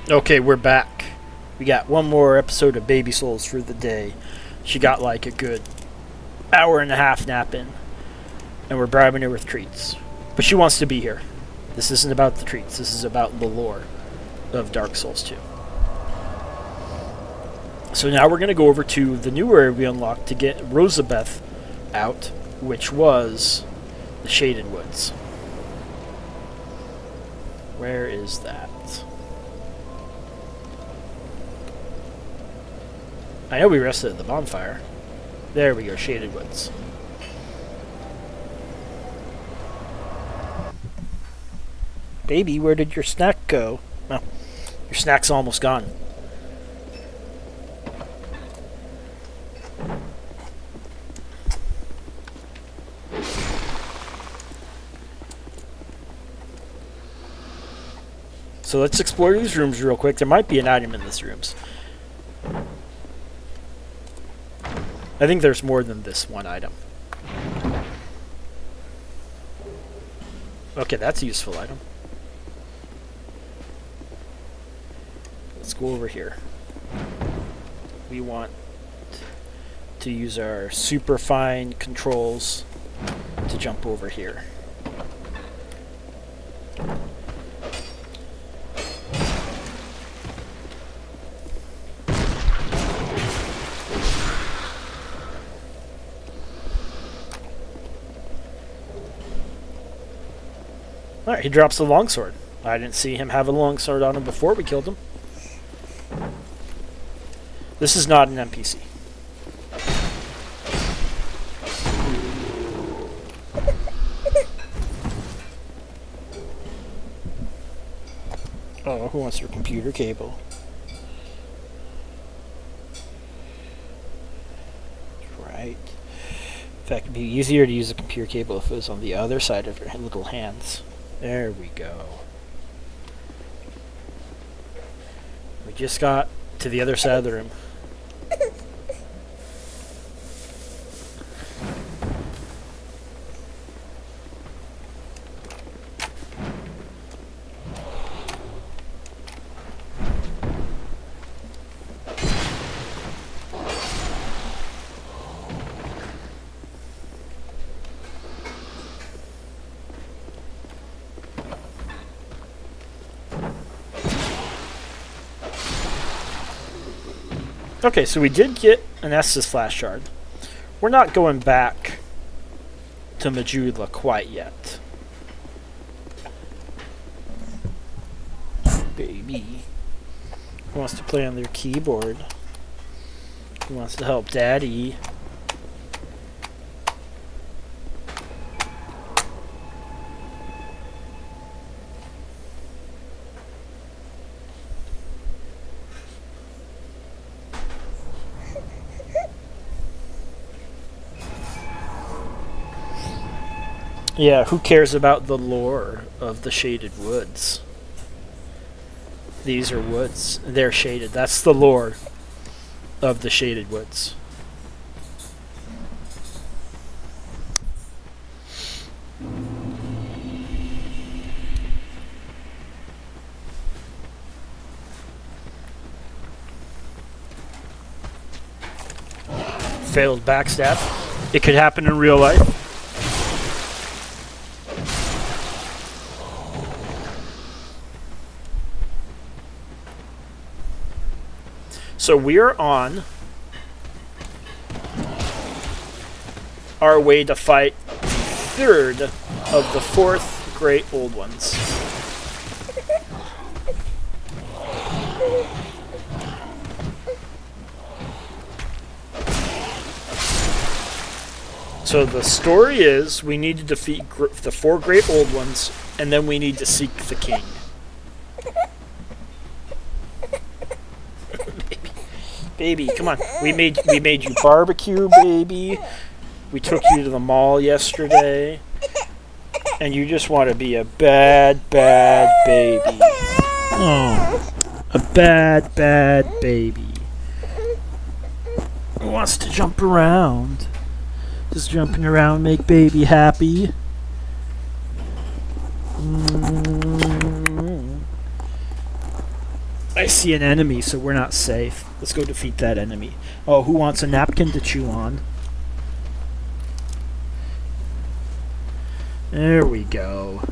Okay, we're back. We got one more episode of Baby Souls for the day. She got like a good hour and a half nap in, and we're bribing her with treats. But she wants to be here. This isn't about the treats, this is about the lore of Dark Souls 2. So now we're going to go over to the new area we unlocked to get Rosabeth out, which was the Shaded Woods. Where is that? I know we rested at the bonfire. There we go, Shaded Woods. Baby, where did your snack go? Oh, your snack's almost gone. So let's explore these rooms real quick. There might be an item in these rooms. I think there's more than this one item. Okay, that's a useful item. Let's go over here. We want to use our super fine controls to jump over here. Alright, he drops the longsword. I didn't see him have a longsword on him before we killed him. This is not an NPC. Oh, who wants their computer cable? Right. In fact, it'd be easier to use a computer cable if it was on the other side of your little hands. There we go. We just got to the other side of the room. Okay, so we did get an Estus Flash Shard. We're not going back to Majula quite yet. Baby. Who wants to play on their keyboard? Who wants to help Daddy? Yeah, who cares about the lore of the Shaded Woods? These are woods. They're shaded. That's the lore of the Shaded Woods. Failed backstab. It could happen in real life. So we're on our way to fight the third of the fourth Great Old Ones. So the story is we need to defeat the four Great Old Ones, and then we need to seek the king. Baby, come on. We made you barbecue, baby. We took you to the mall yesterday. And you just want to be a bad, bad baby. Oh, a bad, bad baby. Who wants to jump around? Just jumping around make baby happy. I I see an enemy, so we're not safe. Let's go defeat that enemy. Oh, who wants a napkin to chew on? There we go.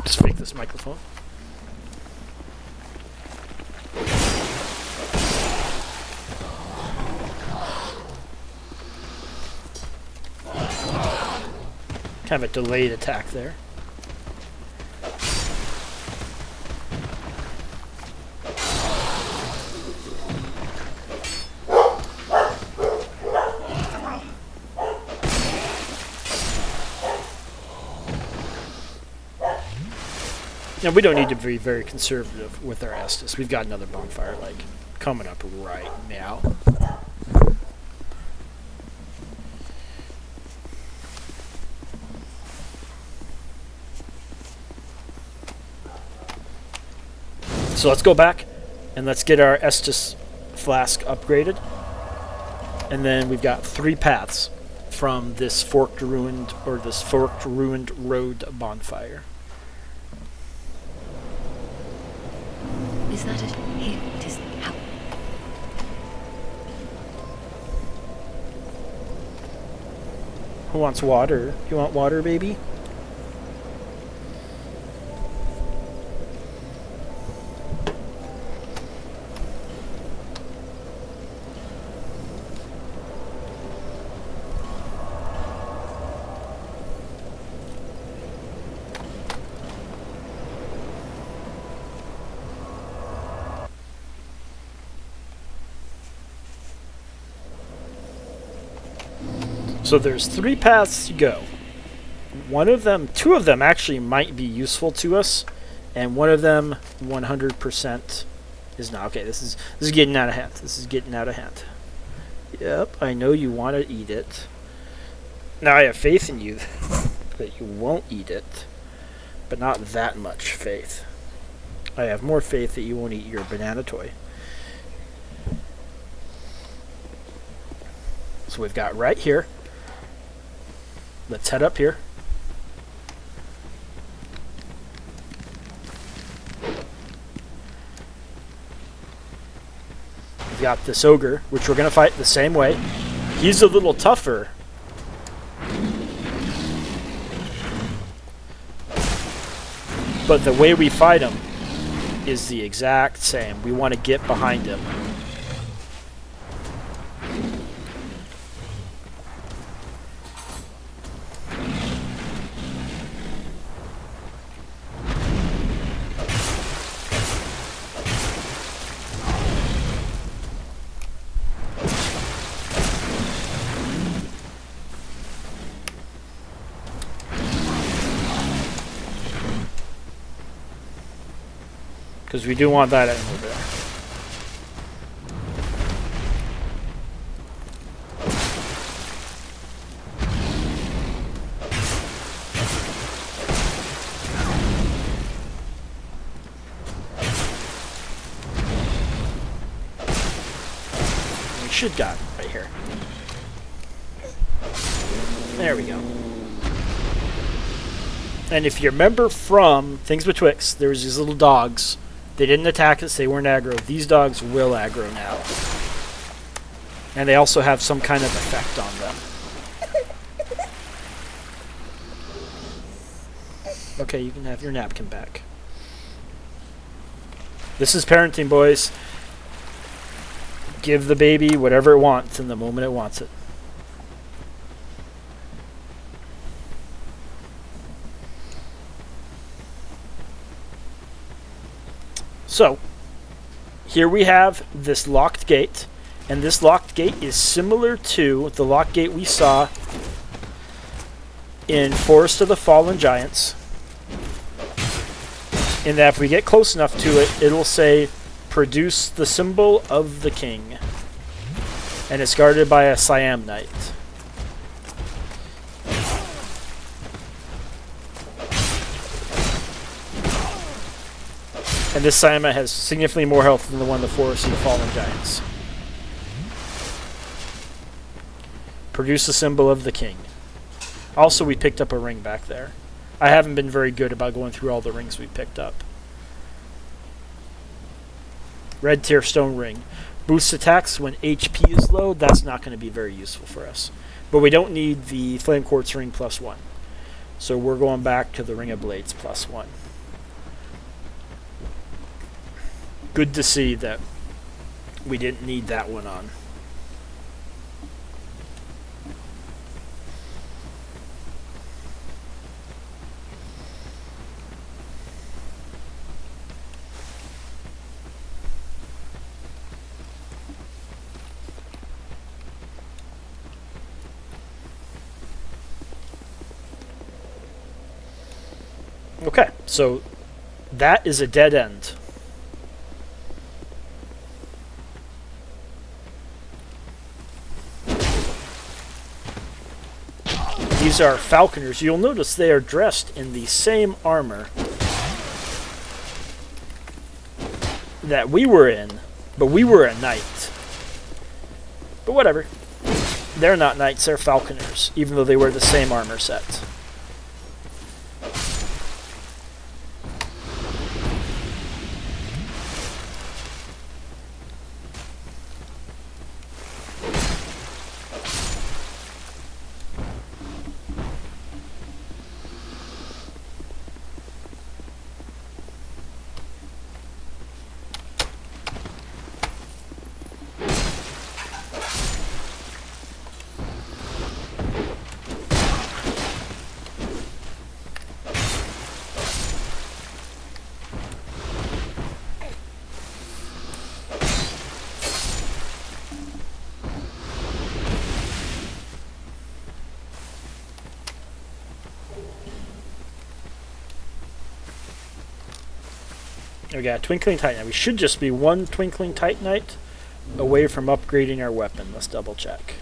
Just fake this microphone. Kind of a delayed attack there. Now, we don't need to be very conservative with our Estus. We've got another bonfire, like, coming up right now. So let's go back, and let's get our Estus flask upgraded. And then we've got 3 paths from this forked ruined road bonfire. Is that it? Here it is. How? Who wants water? You want water, baby? So there's 3 paths to go. Two of them actually might be useful to us, and one of them 100% is not. Okay, this is getting out of hand. This is getting out of hand. Yep, I know you want to eat it. Now I have faith in you that you won't eat it, but not that much faith. I have more faith that you won't eat your banana toy. So we've got right here. Let's head up here. We've got this ogre, which we're going to fight the same way. He's a little tougher. But the way we fight him is the exact same. We want to get behind him. Because we do want that animal there. We should got it right here. There we go. And if you remember from Things Betwixt, there was these little dogs. They didn't attack us, they weren't aggro. These dogs will aggro now. And they also have some kind of effect on them. Okay, you can have your napkin back. This is parenting, boys. Give the baby whatever it wants in the moment it wants it. So, here we have this locked gate, and this locked gate is similar to the locked gate we saw in Forest of the Fallen Giants, in that if we get close enough to it, it'll say, produce the symbol of the king, and it's guarded by a Siam Knight. And this Saima has significantly more health than the one in the Forest of the Fallen Giants. Produce a symbol of the king. Also, we picked up a ring back there. I haven't been very good about going through all the rings we picked up. Red Tier Stone Ring. Boosts attacks when HP is low. That's not going to be very useful for us. But we don't need the Flame Quartz Ring +1. So we're going back to the Ring of Blades +1. Good to see that we didn't need that one on. Okay, so that is a dead end. These are falconers. You'll notice they are dressed in the same armor that we were in, but we were a knight. But whatever. They're not knights, they're falconers, even though they wear the same armor set. We got Twinkling Titanite. We should just be one Twinkling Titanite away from upgrading our weapon. Let's double check.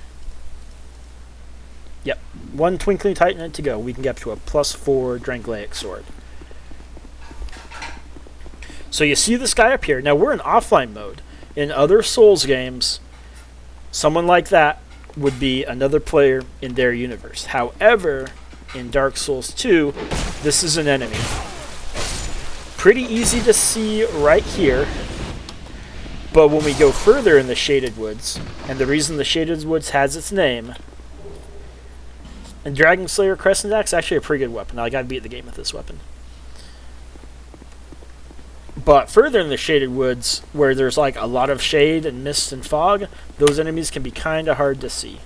Yep, one Twinkling Titanite to go. We can get up to a +4 Drangleic sword. So you see this guy up here. Now we're in offline mode. In other Souls games, someone like that would be another player in their universe. However, in Dark Souls 2, this is an enemy. Pretty easy to see right here, but when we go further in the Shaded Woods, and the reason the Shaded Woods has its name, and Dragon Slayer Crescent Axe is actually a pretty good weapon. I gotta beat the game with this weapon. But further in the Shaded Woods, where there's like a lot of shade and mist and fog, those enemies can be kinda hard to see.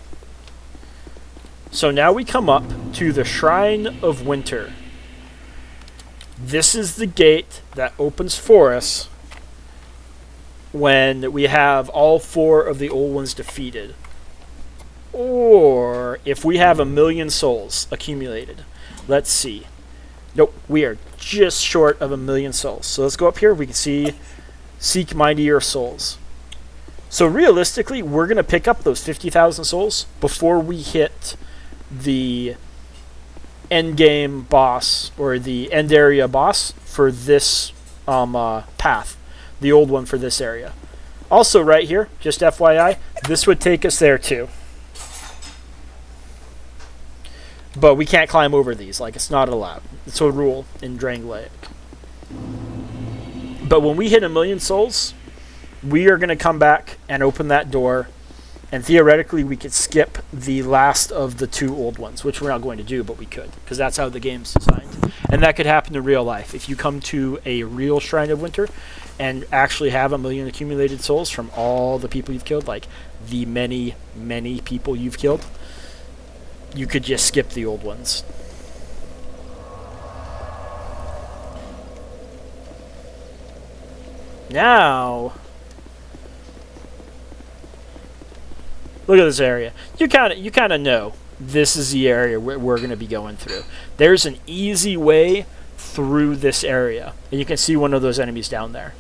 So now we come up to the Shrine of Winter. This is the gate that opens for us when we have all 4 of the old ones defeated. Or if we have 1,000,000 souls accumulated. Let's see. Nope, we are just short of 1,000,000 souls. So let's go up here. We can see Seek Mightier Souls. So realistically, we're going to pick up those 50,000 souls before we hit the end game boss, or the end area boss for this path, the old one for this area. Also right here, just FYI, this would take us there too, but we can't climb over these. Like, it's not allowed. It's a rule in Drangleic. But when we hit 1,000,000 souls, we are going to come back and open that door. And theoretically, we could skip the last of the 2 old ones, which we're not going to do, but we could, because that's how the game's designed. And that could happen in real life. If you come to a real Shrine of Winter and actually have 1,000,000 accumulated souls from all the people you've killed, like the many, many people you've killed, you could just skip the old ones. Now, look at this area. You kind of know this is the area we're going to be going through. There's an easy way through this area, and you can see one of those enemies down there.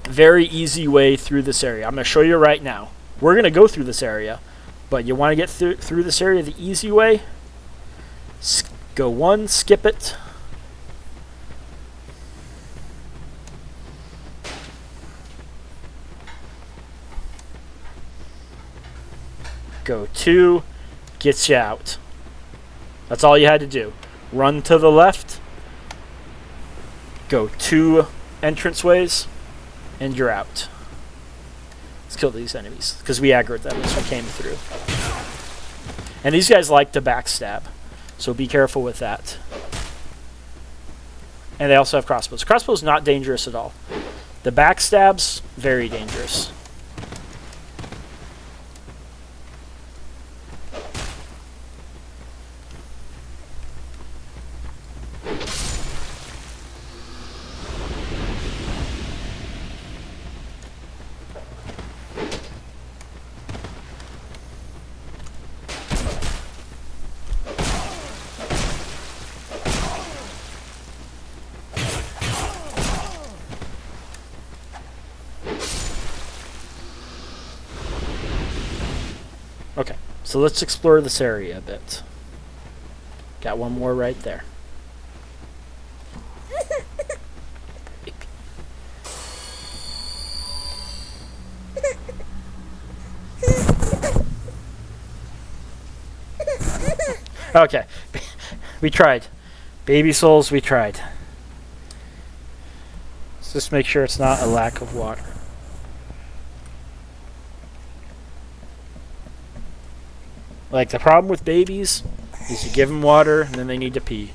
Very easy way through this area. I'm going to show you right now. We're going to go through this area, but you want to get through this area the easy way. Go 1, skip it. Go 2, gets you out. That's all you had to do. Run to the left, go 2 entranceways, and you're out. Let's kill these enemies, because we aggroed them as we came through. And these guys like to backstab, so be careful with that. And they also have crossbows. Crossbows not dangerous at all. The backstabs, very dangerous. Okay, so let's explore this area a bit. Got one more right there. Okay, we tried. Baby souls, we tried. Let's just make sure it's not a lack of water. Like, the problem with babies is you give them water and then they need to pee.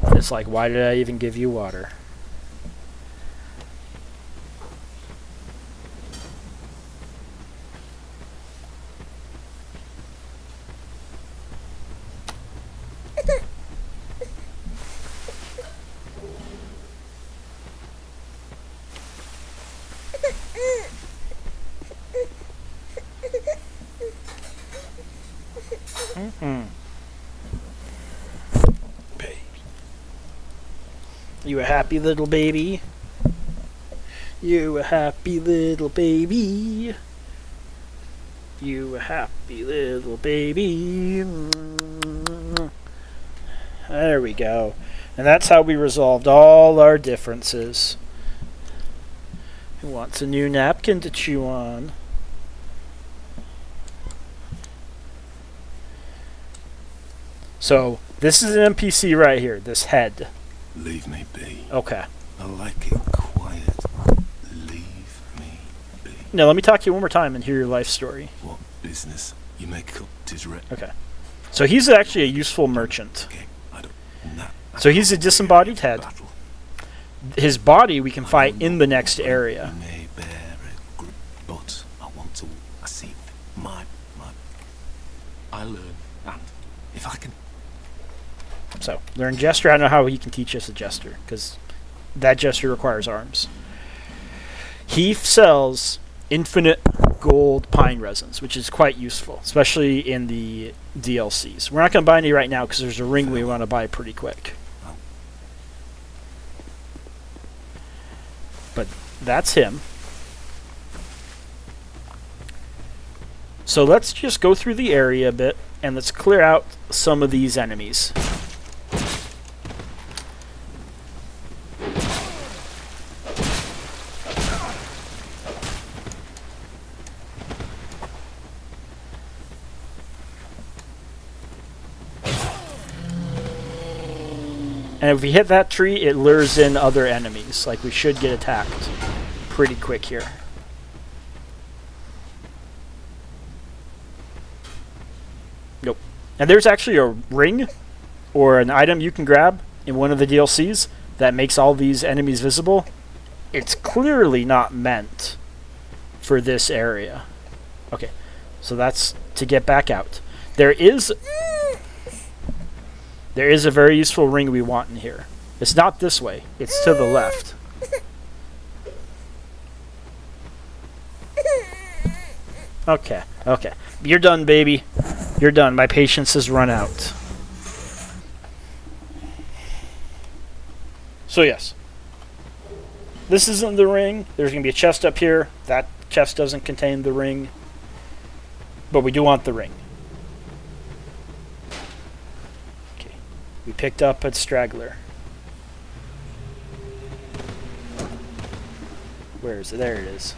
And it's like, why did I even give you water? Baby. You a happy little baby? You a happy little baby? You a happy little baby? There we go. And that's how we resolved all our differences. Who wants a new napkin to chew on? So, this is an NPC right here, this head. Leave me be. Okay. I like it quiet. Leave me be. Now, let me talk to you one more time and hear your life story. What business you make up, 'tis right. Okay. So, he's actually a useful merchant. Okay, I don't. Nah, So, he's a disembodied head. battle. His body we can fight in the next area. You may bear a grip, but I want to. I see my. I learn, and if I can. So, learn gesture. I don't know how he can teach us a gesture, because that gesture requires arms. He sells infinite gold pine resins, which is quite useful, especially in the DLCs. We're not going to buy any right now, because there's a ring we want to buy pretty quick. But that's him. So let's just go through the area a bit, and let's clear out some of these enemies. And if we hit that tree, it lures in other enemies. Like, we should get attacked pretty quick here. Nope. And there's actually a ring or an item you can grab in one of the DLCs that makes all these enemies visible. It's clearly not meant for this area. Okay, so that's to get back out. There is a very useful ring we want in here. It's not this way. It's to the left. Okay, okay. You're done, baby. You're done. My patience has run out. So yes. This isn't the ring. There's going to be a chest up here. That chest doesn't contain the ring. But we do want the ring. Okay. We picked up a straggler. Where is it? There it is.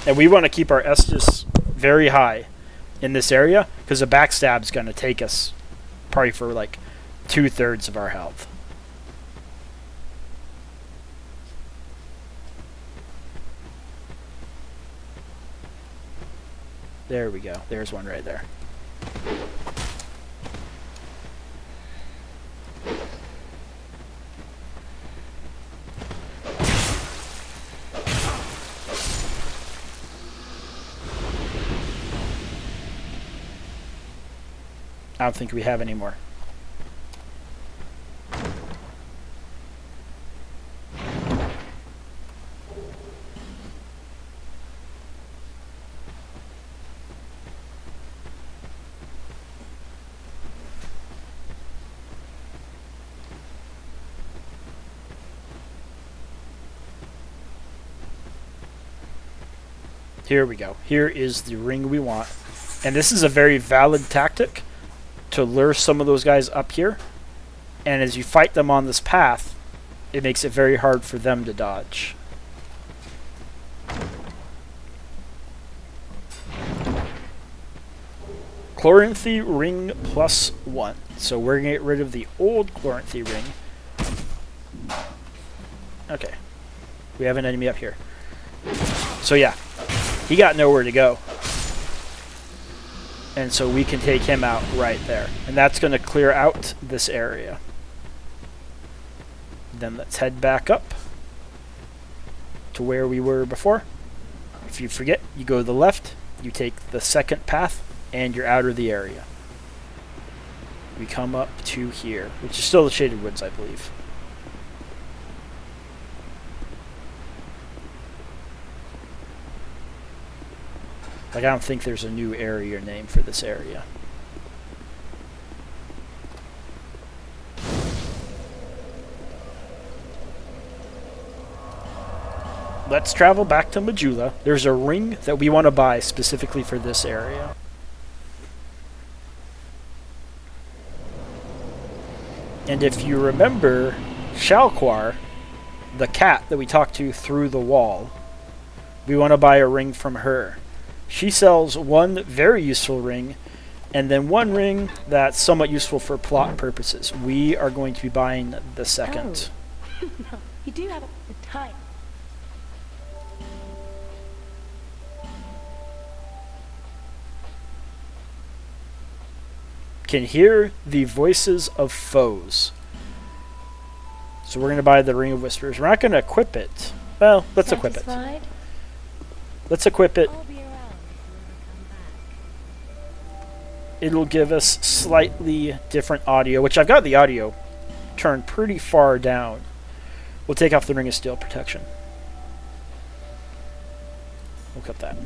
And we want to keep our Estus very high in this area, because a backstab's going to take us probably for like 2/3 of our health. There we go. There's one right there. I don't think we have any more. Here we go. Here is the ring we want. And this is a very valid tactic to lure some of those guys up here. And as you fight them on this path, it makes it very hard for them to dodge. Chloranthy ring +1. So we're going to get rid of the old Chloranthy ring. Okay. We have an enemy up here. So yeah, he got nowhere to go. And so we can take him out right there. And that's going to clear out this area. Then let's head back up to where we were before. If you forget, you go to the left, you take the second path, and you're out of the area. We come up to here, which is still the Shaded Woods, I believe. Like, I don't think there's a new area name for this area. Let's travel back to Majula. There's a ring that we want to buy specifically for this area. And if you remember Shalquar, the cat that we talked to through the wall, we want to buy a ring from her. She sells one very useful ring, and then one ring that's somewhat useful for plot purposes. We are going to be buying the second. Oh. No, you do have the time. Can hear the voices of foes. So we're going to buy the Ring of Whispers. We're not going to equip it. Well, let's equip it. Satisfied? Let's equip it. I'll be around if you ever come back. It'll give us slightly different audio, which I've got the audio turned pretty far down. We'll take off the Ring of Steel protection. We'll cut that.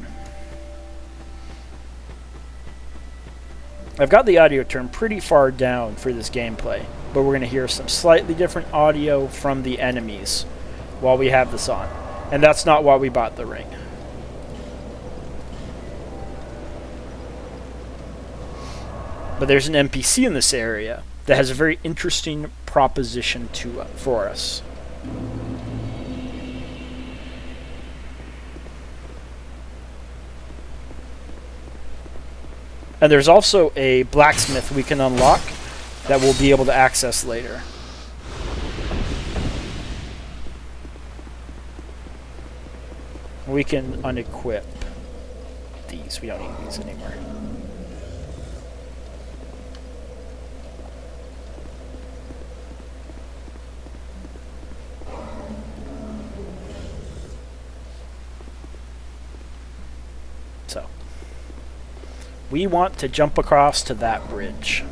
I've got the audio turned pretty far down for this gameplay, but we're going to hear some slightly different audio from the enemies while we have this on. And that's not why we bought the ring. But there's an NPC in this area that has a very interesting proposition for us. And there's also a blacksmith we can unlock that we'll be able to access later. We can unequip these. We don't need these anymore. So, we want to jump across to that bridge.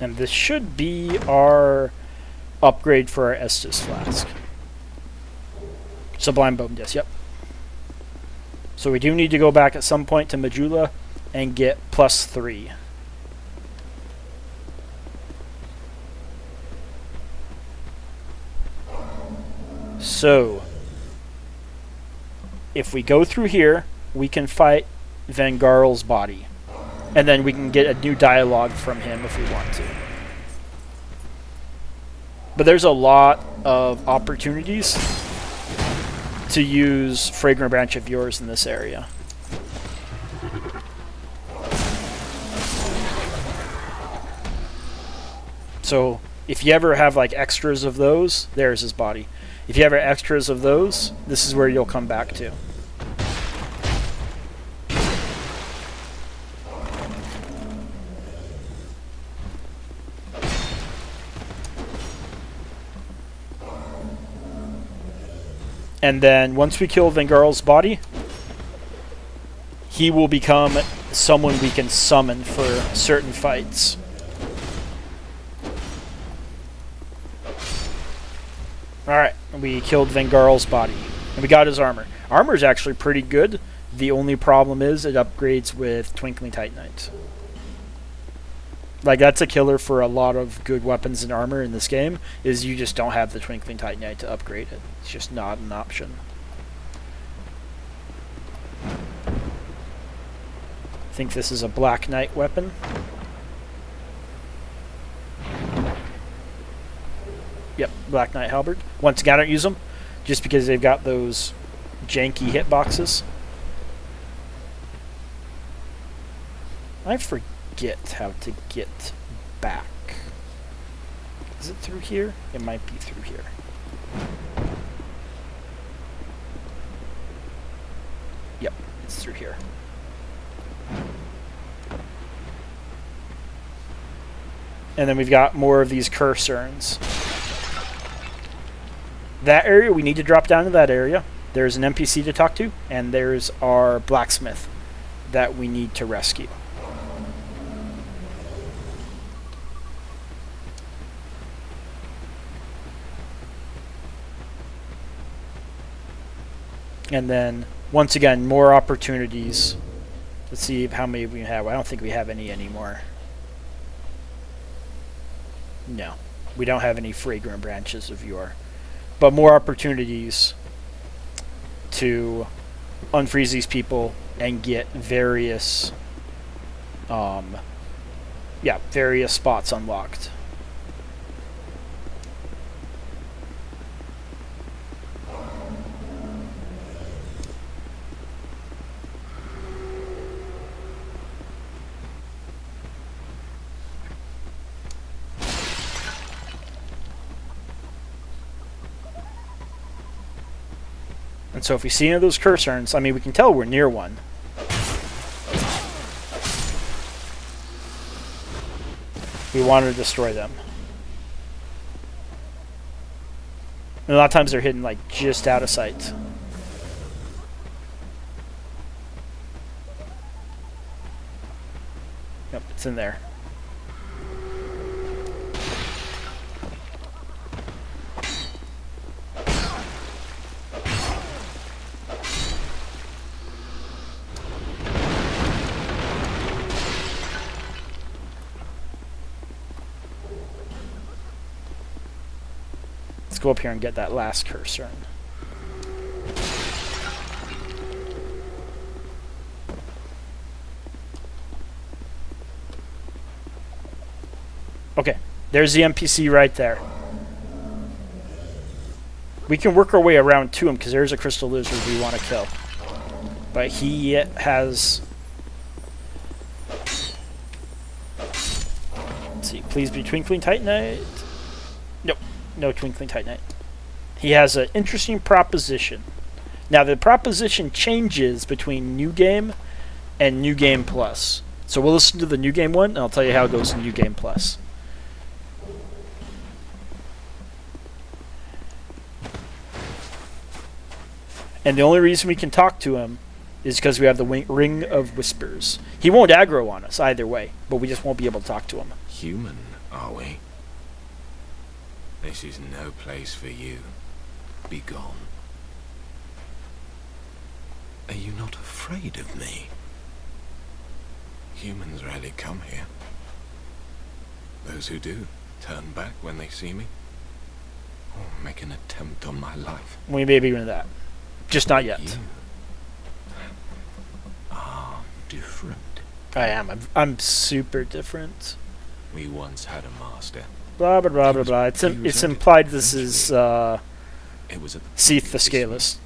And this should be our upgrade for our Estus Flask. Sublime Bone Disc, yep. So we do need to go back at some point to Majula and get +3. So, if we go through here, we can fight Vangarl's body. And then we can get a new dialogue from him if we want to. But there's a lot of opportunities to use Fragrant Branch of Yours in this area. So if you ever have like extras of those, there's his body. If you have extras of those, this is where you'll come back to. And then once we kill Vangarl's body, he will become someone we can summon for certain fights. Alright, we killed Vangarl's body. And we got his armor. Armor is actually pretty good. The only problem is it upgrades with Twinkling Titanite. Like, that's a killer for a lot of good weapons and armor in this game, is you just don't have the Twinkling Titanite to upgrade it. It's just not an option. I think this is a Black Knight weapon. Yep, Black Knight Halberd. Once again, I don't use them, just because they've got those janky hitboxes. I forget how to get back. Is it through here? It might be through here. Yep, it's through here. And then we've got more of these curse urns. That area, we need to drop down to that area. There's an NPC to talk to, and there's our blacksmith that we need to rescue. And then, once again, more opportunities. Let's see how many we have. I don't think we have any anymore. No. We don't have any Fragrant Branches of Yore. But more opportunities to unfreeze these people and get various, various spots unlocked. And so if we see any of those curse urns, I mean, we can tell we're near one. We want to destroy them. And a lot of times they're hidden, like, just out of sight. Yep, it's in there. Let's go up here and get that last curse urn. Okay, there's the NPC right there. We can work our way around to him because there's a crystal lizard we want to kill. But he has... Let's see, please be Twinkling Titanite. Nope. No Twinkling Titanite. He has an interesting proposition. Now, the proposition changes between New Game and New Game Plus. So we'll listen to the New Game one, and I'll tell you how it goes in New Game Plus. And the only reason we can talk to him is because we have the Ring of Whispers. He won't aggro on us either way, but we just won't be able to talk to him. Human, are we? This is no place for you. Be gone. Are you not afraid of me? Humans rarely come here. Those who do turn back when they see me, or make an attempt on my life. We may be doing that. Just not yet. You are different. I am. I'm super different. We once had a master. Blah, blah, blah, blah, blah. It's implied this is It was at the Seath the Scaleless.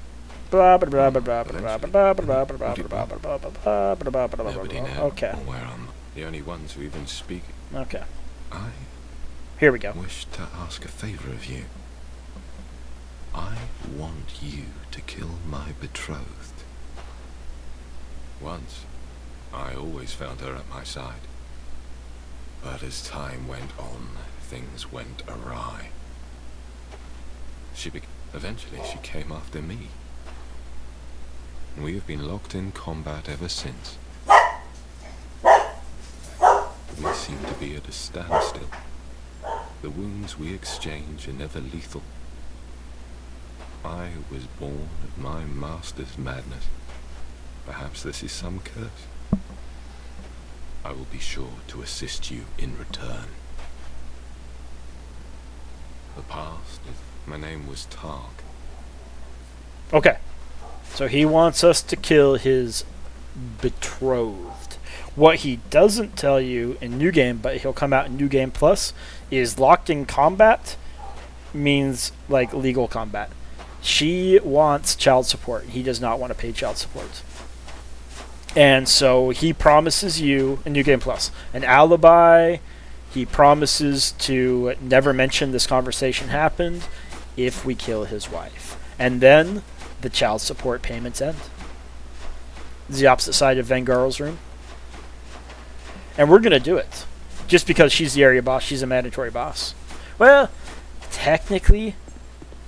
Blah, blah, blah, blah, blah, blah, blah, blah, blah, blah, blah, blah, blah, blah, blah, blah, blah, blah, Nobody blah. knows Okay. where I'm the only ones who even speak. Okay. I Here we go. wish to ask a favor of you. I want you to kill my betrothed. Once, I always found her at my side. But as time went on, things went awry. Eventually, she came after me. We have been locked in combat ever since. We seem to be at a standstill. The wounds we exchange are never lethal. I was born of my master's madness. Perhaps this is some curse. I will be sure to assist you in return. The past is... My name was Targ. Okay. So he wants us to kill his betrothed. What he doesn't tell you in New Game, but he'll come out in New Game Plus, is locked in combat means like legal combat. She wants child support. He does not want to pay child support. And so he promises you in New Game Plus an alibi. He promises to never mention this conversation happened if we kill his wife. And then the child support payments end. It's the opposite side of Vengarl's room. And we're going to do it. Just because she's the area boss, she's a mandatory boss. Well, technically,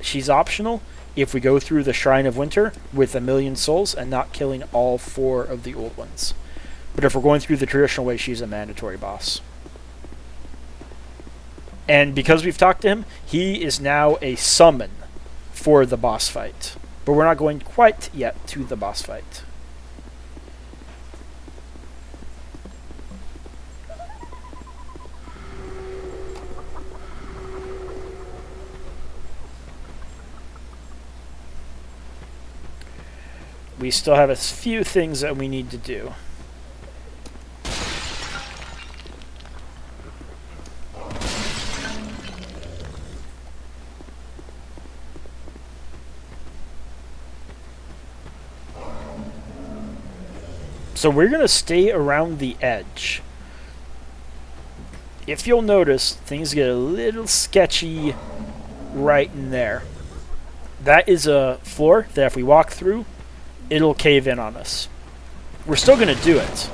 she's optional if we go through the Shrine of Winter with 1,000,000 souls and not killing all 4 of the old ones. But if we're going through the traditional way, she's a mandatory boss. And because we've talked to him, he is now a summon for the boss fight. But we're not going quite yet to the boss fight. We still have a few things that we need to do. So we're going to stay around the edge. If you'll notice, things get a little sketchy right in there. That is a floor that if we walk through, it'll cave in on us. We're still going to do it.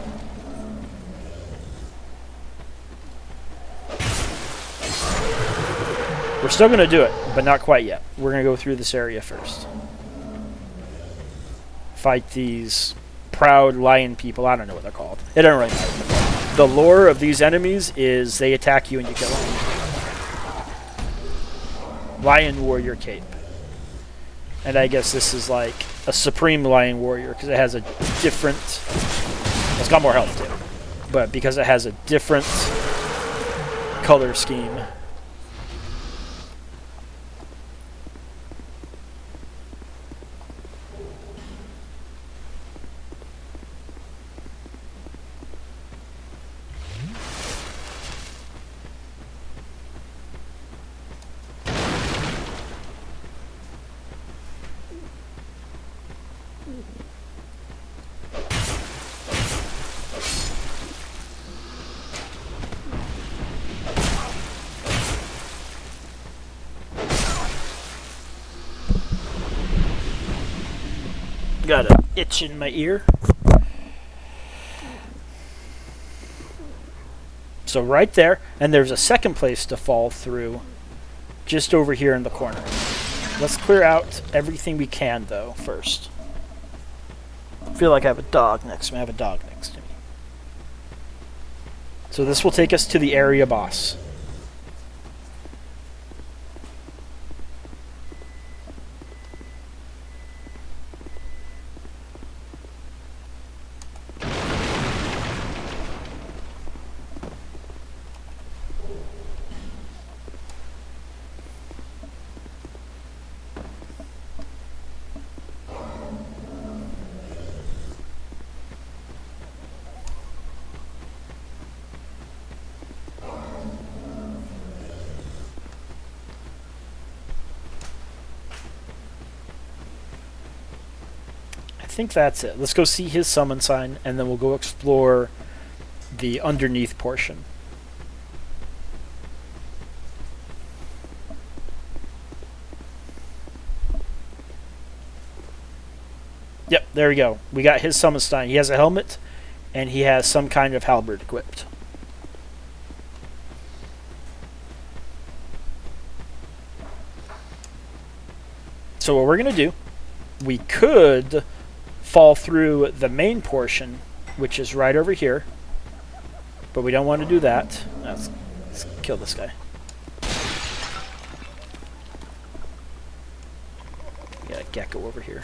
We're still going to do it, but not quite yet. We're going to go through this area first. Fight these proud lion people. I don't know what they're called. It doesn't really matter. The lore of these enemies is they attack you and you kill them. Lion warrior cape. And I guess this is like a supreme lion warrior because it has a different... It's got more health too. But because it has a different color scheme. Got an itch in my ear. So right there, and there's a second place to fall through just over here in the corner. Let's clear out everything we can though first. I feel like I have a dog next to me. I have a dog next to me. So this will take us to the area boss. I think that's it. Let's go see his summon sign, and then we'll go explore the underneath portion. Yep, there we go. We got his summon sign. He has a helmet, and he has some kind of halberd equipped. So what we're going to do, we could fall through the main portion, which is right over here, but we don't want to do that. Let's kill this guy. Got a gecko over here.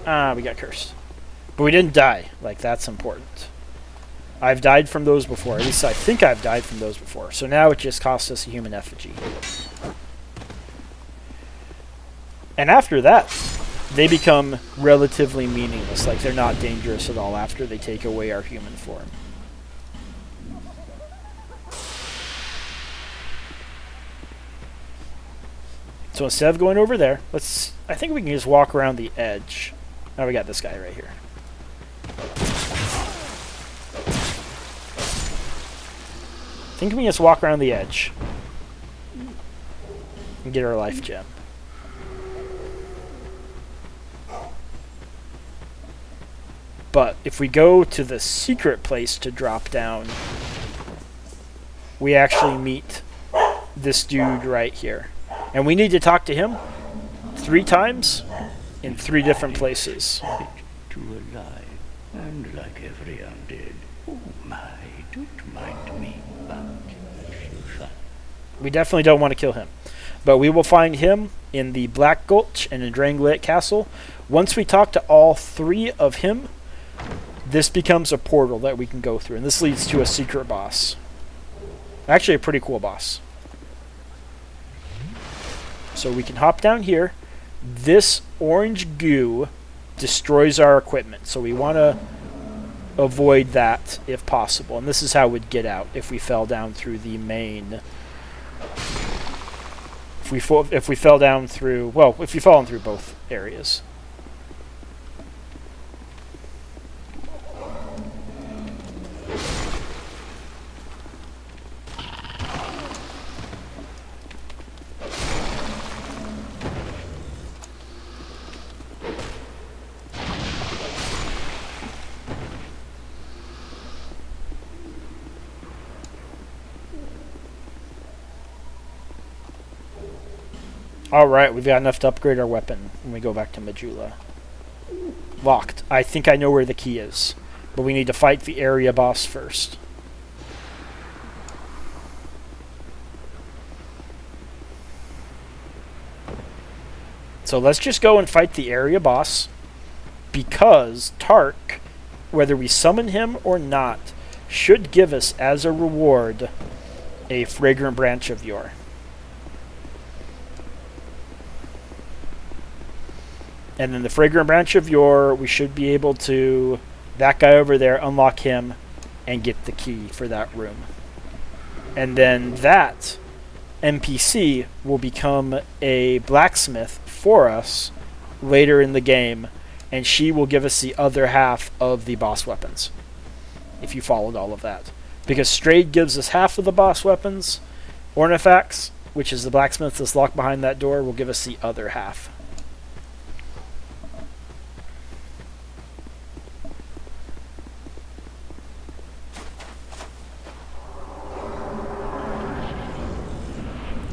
Ah, we got cursed. But we didn't die. Like, that's important. I've died from those before. At least I think I've died from those before. So now it just costs us a human effigy. And after that, they become relatively meaningless. Like, they're not dangerous at all after they take away our human form. So instead of going over there, I think we can just walk around the edge. Now we got this guy right here. I think we can just walk around the edge and get our life gem. But if we go to the secret place to drop down, we actually meet this dude right here. And we need to talk to him 3 times in 3 different places. To alive, and like every undead. Oh my, don't mind me, but we definitely don't want to kill him. But we will find him in the Black Gulch and in Drangleic Castle. Once we talk to all 3 of him, this becomes a portal that we can go through. And this leads to a secret boss. Actually, a pretty cool boss. So we can hop down here. This orange goo destroys our equipment. So we want to avoid that if possible. And this is how we'd get out if we fell down through the main... If we fell down through... Well, if you've fallen through both areas. Alright, we've got enough to upgrade our weapon when we go back to Majula. Locked. I think I know where the key is. But we need to fight the area boss first. So let's just go and fight the area boss. Because Tark, whether we summon him or not, should give us as a reward a fragrant branch of yore. And then the fragrant branch of yore, we should be able to, that guy over there, unlock him and get the key for that room. And then that NPC will become a blacksmith for us later in the game, and she will give us the other half of the boss weapons, if you followed all of that. Because Strayed gives us half of the boss weapons, Ornifex, which is the blacksmith that's locked behind that door, will give us the other half.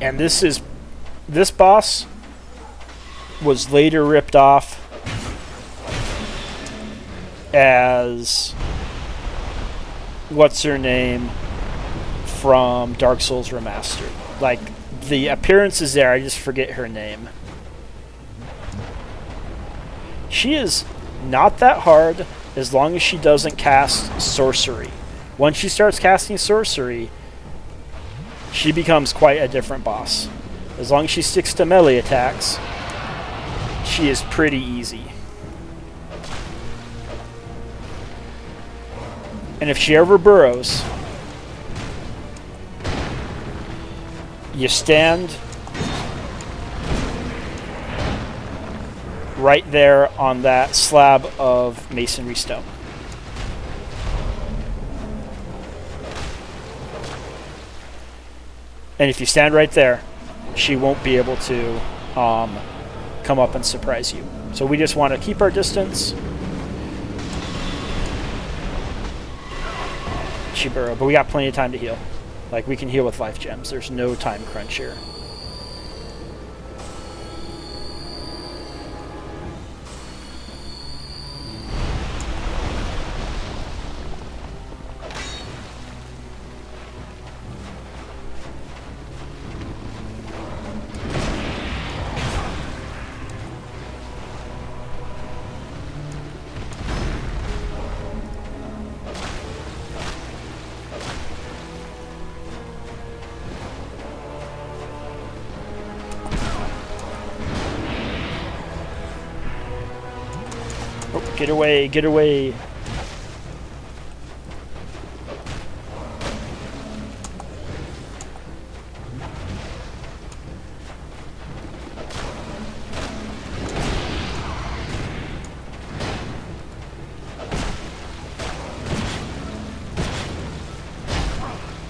And this boss was later ripped off as what's her name from Dark Souls Remastered. Like, the appearance is there, I just forget her name. She is not that hard as long as she doesn't cast sorcery. Once she starts casting sorcery, she becomes quite a different boss. As long as she sticks to melee attacks, she is pretty easy. And if she ever burrows, you stand right there on that slab of masonry stone. And if you stand right there, she won't be able to come up and surprise you. So we just want to keep our distance. She burrowed, but we got plenty of time to heal. Like, we can heal with life gems. There's no time crunch here. Get away, get away.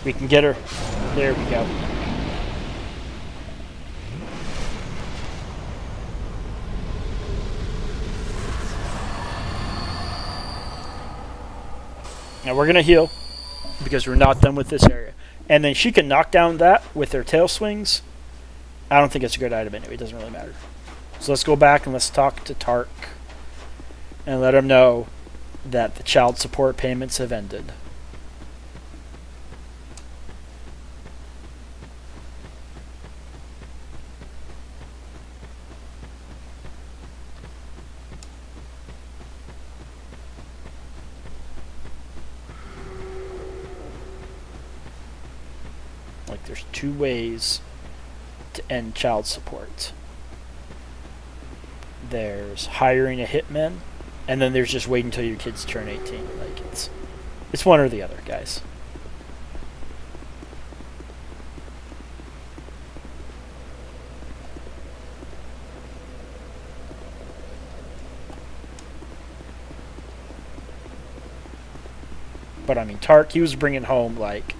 We can get her. There we go. Now we're going to heal, because we're not done with this area. And then she can knock down that with her tail swings. I don't think it's a good item anyway. It doesn't really matter. So let's go back and let's talk to Tark. And let him know that the child support payments have ended. Like, there's two ways to end child support. There's hiring a hitman, and then there's just waiting until your kids turn 18. Like, it's one or the other, guys. But I mean, Tark, he was bringing home like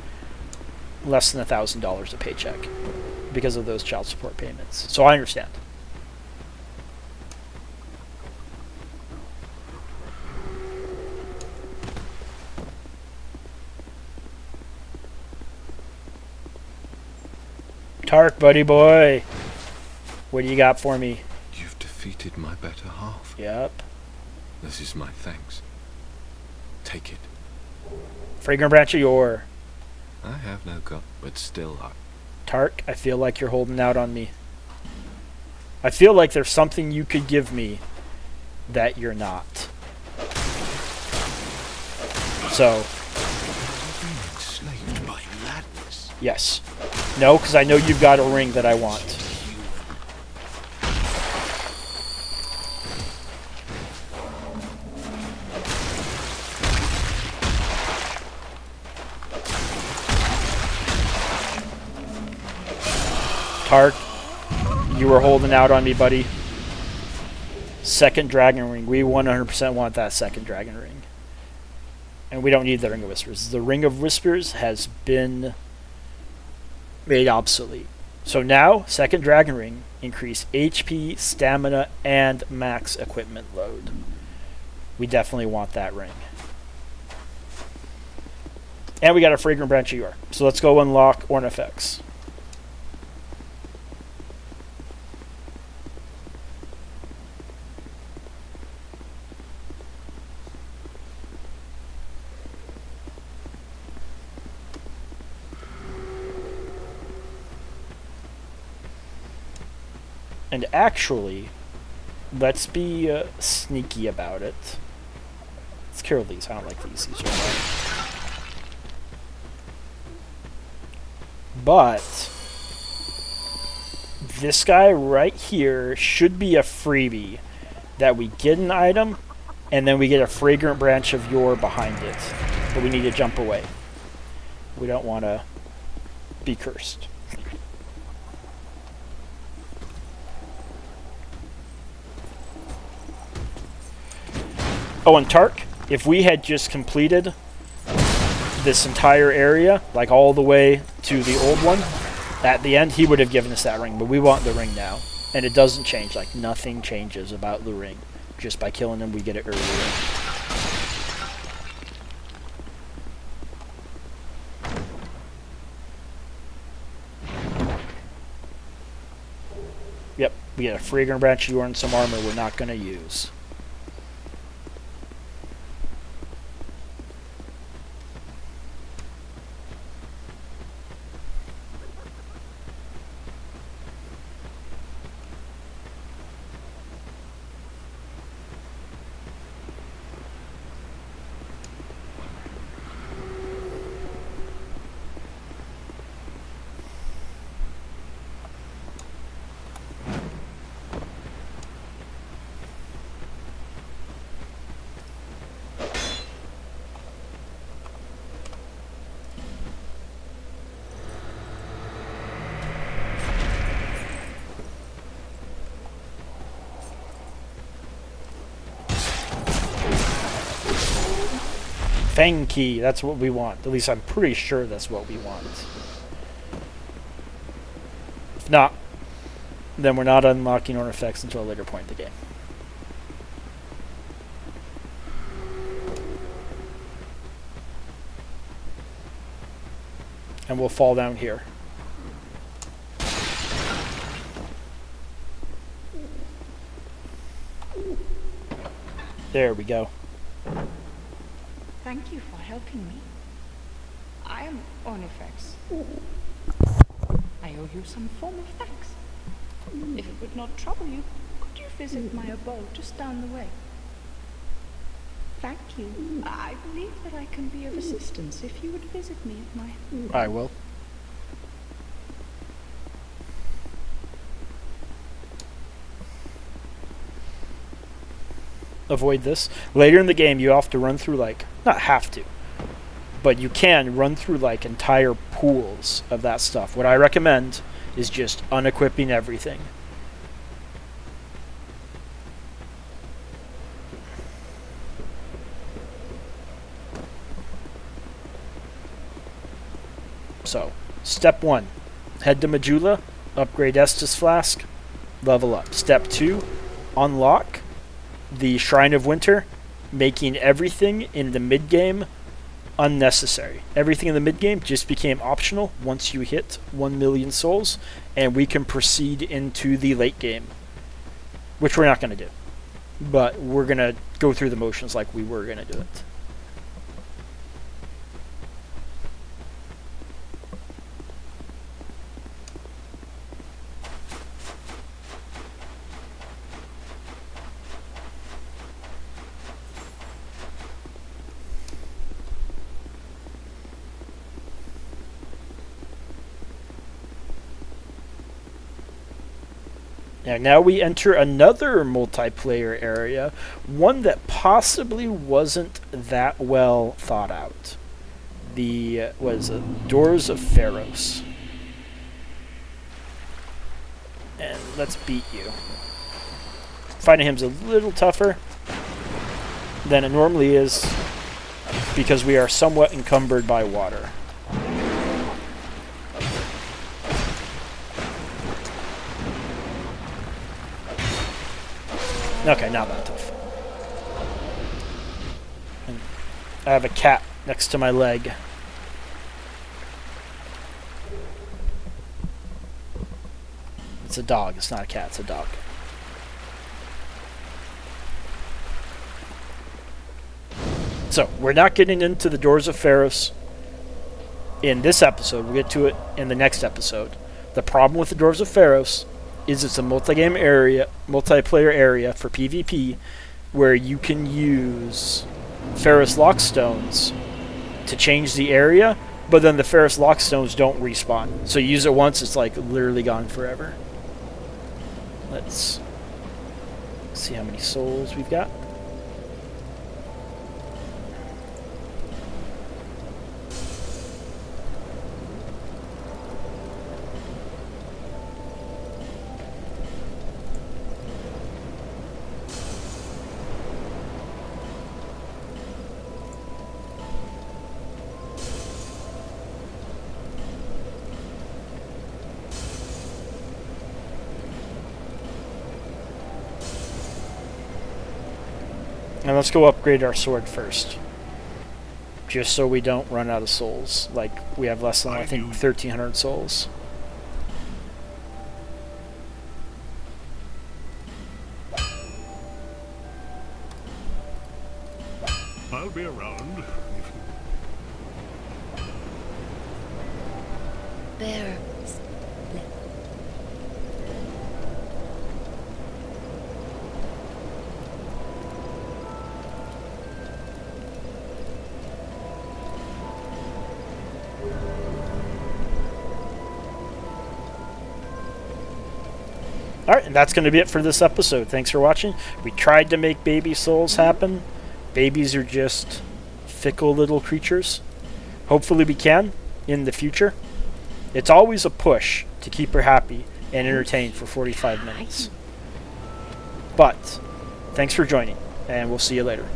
less than $1,000 a paycheck because of those child support payments. So I understand. Tark, buddy boy. What do you got for me? You've defeated my better half. Yep. This is my thanks. Take it. Fragrant branch of yore. I have no gun, but still Tark, I feel like you're holding out on me. I feel like there's something you could give me that you're not. So. Enslaved by madness. Yes. No, because I know you've got a ring that I want. Tark, you were holding out on me, buddy. Second dragon ring. We 100% want that second dragon ring. And we don't need the Ring of Whispers. The Ring of Whispers has been made obsolete. So now, second dragon ring, increase HP, stamina, and max equipment load. We definitely want that ring. And we got a Fragrant Branch of Yore. So let's go unlock Ornifex. And actually, let's be sneaky about it. Let's kill these. I don't like these. These are annoying. But this guy right here should be a freebie that we get an item and then we get a fragrant branch of yore behind it. But we need to jump away. We don't want to be cursed. Oh, and Tark, if we had just completed this entire area, like all the way to the old one, at the end he would have given us that ring, but we want the ring now. And it doesn't change, like nothing changes about the ring. Just by killing him we get it earlier. Yep, we get a fragrant branch of yore and some armor we're not going to use. Fang key, that's what we want. At least I'm pretty sure that's what we want. If not, then we're not unlocking artifacts until a later point in the game. And we'll fall down here. There we go. Thank you for helping me. I am Ornifex. I owe you some form of thanks. If it would not trouble you, could you visit my abode just down the way? Thank you. I believe that I can be of assistance if you would visit me at my... I will. Avoid this. Later in the game, you have to run through, like, not have to, but you can run through, like, entire pools of that stuff. What I recommend is just unequipping everything. So, step 1, head to Majula, upgrade Estus Flask, level up. Step 2, unlock the Shrine of Winter, making everything in the mid-game unnecessary. Everything in the mid-game just became optional once you hit 1 million souls, and we can proceed into the late game. Which we're not going to do. But we're going to go through the motions like we were going to do it. Now we enter another multiplayer area, one that possibly wasn't that well thought out. The Doors of Pharos. And let's beat you. Fighting him's a little tougher than it normally is because we are somewhat encumbered by water. Okay, not that tough. And I have a cat next to my leg. It's a dog. It's not a cat. It's a dog. So, we're not getting into the Doors of Pharos in this episode. We'll get to it in the next episode. The problem with the Doors of Pharos is it's a multiplayer area for PvP, where you can use Ferrous Lockstones to change the area, but then the Ferrous Lockstones don't respawn. So you use it once, it's like literally gone forever. Let's see how many souls we've got. And let's go upgrade our sword first. Just so we don't run out of souls. Like, we have less than, I think, 1,300 souls. I'll be around. Bear. Alright, and that's going to be it for this episode. Thanks for watching. We tried to make baby souls happen. Babies are just fickle little creatures. Hopefully we can in the future. It's always a push to keep her happy and entertained for 45 minutes. But, thanks for joining, and we'll see you later.